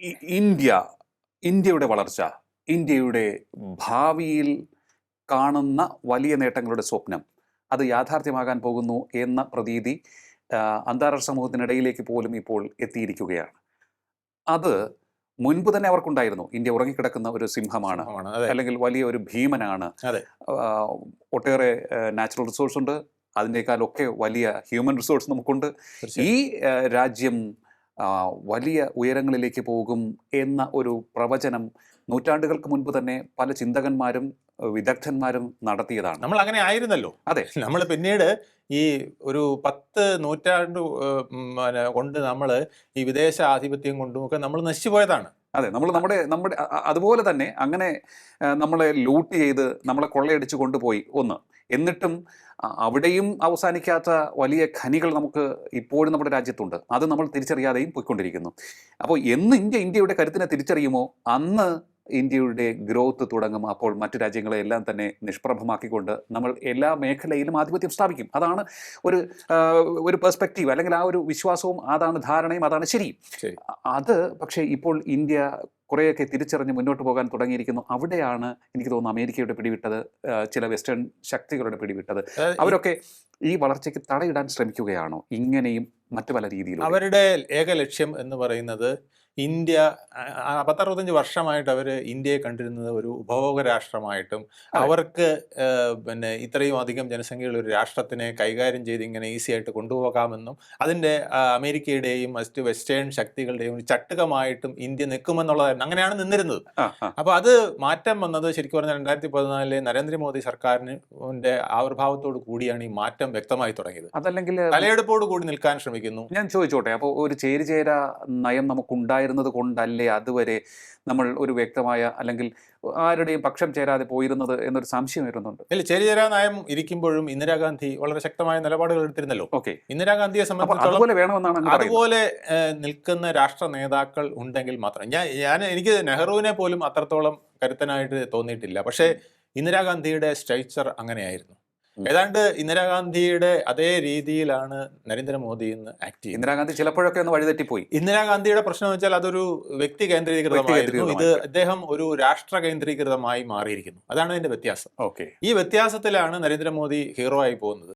India ഇന്ത്യയുടെ വളർച്ച, ഇന്ത്യയുടെ ഭാവിയിൽ കാണുന്ന വലിയ നേട്ടങ്ങളുടെ സ്വപ്നം അത് യാഥാർത്ഥ്യമാകാൻ പോകുന്നു എന്ന പ്രതീതി അന്താരാഷ്ട്ര സമൂഹത്തിനിടയിലേക്ക് പോലും ഇപ്പോൾ എത്തിയിരിക്കുകയാണ്. അത് മുൻപ് തന്നെ അവർക്കുണ്ടായിരുന്നു. ഇന്ത്യ ഉറങ്ങിക്കിടക്കുന്ന ഒരു സിംഹമാണ്, അല്ലെങ്കിൽ വലിയ ഒരു ഭീമനാണ്. ഒട്ടേറെ നാച്ചുറൽ റിസോഴ്സ് ഉണ്ട്, അതിനേക്കാളൊക്കെ വലിയ ഹ്യൂമൻ റിസോഴ്സ് നമുക്കുണ്ട്. ഈ രാജ്യം വലിയ ഉയരങ്ങളിലേക്ക് പോകും എന്ന ഒരു പ്രവചനം നൂറ്റാണ്ടുകൾക്ക് മുൻപ് തന്നെ പല ചിന്തകന്മാരും വിദഗ്ധന്മാരും നടത്തിയതാണ്. നമ്മൾ അങ്ങനെ ആയിരുന്നല്ലോ. അതെ, നമ്മൾ പിന്നീട് ഈ ഒരു 10 നൂറ്റാണ്ട് കൊണ്ട് നമ്മൾ ഈ വിദേശ ആധിപത്യം കൊണ്ടും ഒക്കെ നമ്മൾ നശിച്ചുപോയതാണ്. അതെ, നമ്മുടെ അതുപോലെ തന്നെ അങ്ങനെ നമ്മളെ ലൂട്ട് ചെയ്ത് നമ്മളെ കൊള്ളയടിച്ച് കൊണ്ടുപോയി ഒന്ന്. എന്നിട്ടും അവിടെയും അവസാനിക്കാത്ത വലിയ ഖനികൾ നമുക്ക് ഇപ്പോഴും നമ്മുടെ രാജ്യത്തുണ്ട്. അത് നമ്മൾ തിരിച്ചറിയാതെയും പോയിക്കൊണ്ടിരിക്കുന്നു. അപ്പോൾ എന്ന് ഇന്ത്യയുടെ കരുത്തിനെ തിരിച്ചറിയുമോ അന്ന് ഇന്ത്യയുടെ ഗ്രോത്ത് തുടങ്ങും. അപ്പോൾ മറ്റു രാജ്യങ്ങളെ എല്ലാം തന്നെ നിഷ്പ്രഭമാക്കിക്കൊണ്ട് നമ്മൾ എല്ലാ മേഖലയിലും ആധിപത്യം സ്ഥാപിക്കും. അതാണ് ഒരു പെർസ്പെക്റ്റീവ്, അല്ലെങ്കിൽ ആ ഒരു വിശ്വാസവും അതാണ് ധാരണയും, അതാണ് ശരി. അത് പക്ഷേ ഇപ്പോൾ ഇന്ത്യ കുറേയൊക്കെ തിരിച്ചറിഞ്ഞ് മുന്നോട്ട് പോകാൻ തുടങ്ങിയിരിക്കുന്നു. അവിടെയാണ് എനിക്ക് തോന്നുന്നു അമേരിക്കയുടെ പിടിവിട്ടത്, ചില വെസ്റ്റേൺ ശക്തികളുടെ പിടിവിട്ടത്. അവരൊക്കെ ഈ വളർച്ചയ്ക്ക് തടയിടാൻ ശ്രമിക്കുകയാണോ ഇങ്ങനെയും മറ്റു പല രീതിയിലും? അവരുടെ ഏക ലക്ഷ്യം എന്ന് പറയുന്നത് ഇന്ത്യ 10-65 വർഷമായിട്ട് അവർ ഇന്ത്യയെ കണ്ടിരുന്നത് ഒരു ഉപഭോഗ രാഷ്ട്രമായിട്ടും, അവർക്ക് പിന്നെ ഇത്രയും അധികം ജനസംഖ്യയുള്ള ഒരു രാഷ്ട്രത്തിനെ കൈകാര്യം ചെയ്ത് ഇങ്ങനെ ഈസി ആയിട്ട് കൊണ്ടുപോകാമെന്നും അതിൻ്റെ അമേരിക്കയുടെയും മറ്റ് വെസ്റ്റേൺ ശക്തികളുടെയും ഒരു ചട്ടുകമായിട്ടും ഇന്ത്യ നിൽക്കുമെന്നുള്ളതായിരുന്നു. അങ്ങനെയാണ് നിന്നിരുന്നത്. അപ്പോൾ അത് മാറ്റം വന്നത് ശരിക്കും പറഞ്ഞാൽ 2014 നരേന്ദ്രമോദി സർക്കാരിൻ്റെ ആവിർഭാവത്തോട് കൂടിയാണ് ഈ മാറ്റം വ്യക്തമായി തുടങ്ങിയത്. അതല്ലെങ്കിൽ തലയെടുപ്പോട് കൂടി നിൽക്കാൻ ശ്രമിക്കുന്നു. ഞാൻ ചോദിച്ചോട്ടെ, അപ്പോൾ ഒരു ചേരിചേര നയം നമുക്കുണ്ടായിരുന്നത് കൊണ്ടല്ലേ അതുവരെ നമ്മൾ ഒരു വ്യക്തമായ, അല്ലെങ്കിൽ ആരുടെയും പക്ഷം ചേരാതെ പോയിരുന്നത് എന്നൊരു സംശയം വരുന്നുണ്ട്? ഇല്ല, ചേരിചേരാ നയം ഇരിക്കുമ്പോഴും ഇന്ദിരാഗാന്ധി വളരെ ശക്തമായ നിലപാടുകൾ എടുത്തിരുന്നല്ലോ. ഓക്കെ, ഇന്ദിരാഗാന്ധിയെ സംബന്ധിച്ചിടത്തോളം അതുപോലെ നിൽക്കുന്ന രാഷ്ട്ര നേതാക്കൾ ഉണ്ടെങ്കിൽ മാത്രം എനിക്ക് നെഹ്റുവിനെ പോലും അത്രത്തോളം കരുത്തനായിട്ട് തോന്നിയിട്ടില്ല. പക്ഷേ ഇന്ദിരാഗാന്ധിയുടെ സ്ട്രക്ചർ അങ്ങനെയായിരുന്നു. ഏതാണ്ട് ഇന്ദിരാഗാന്ധിയുടെ അതേ രീതിയിലാണ് നരേന്ദ്രമോദി ഇന്ന് ആക്ട് ചെയ്യുന്നത്. ഇന്ദിരാഗാന്ധി ചിലപ്പോഴൊക്കെ ഒന്ന് വഴിതെറ്റിപ്പോയി. ഇന്ദിരാഗാന്ധിയുടെ പ്രശ്നം എന്ന് വെച്ചാൽ അതൊരു വ്യക്തി കേന്ദ്രീകൃതമായിരുന്നു. ഇത് അദ്ദേഹം ഒരു രാഷ്ട്ര കേന്ദ്രീകൃതമായി മാറിയിരിക്കുന്നു. അതാണ് അതിന്റെ വ്യത്യാസം. ഓക്കെ, ഈ വ്യത്യാസത്തിലാണ് നരേന്ദ്രമോദി ഹീറോ ആയി പോകുന്നത്.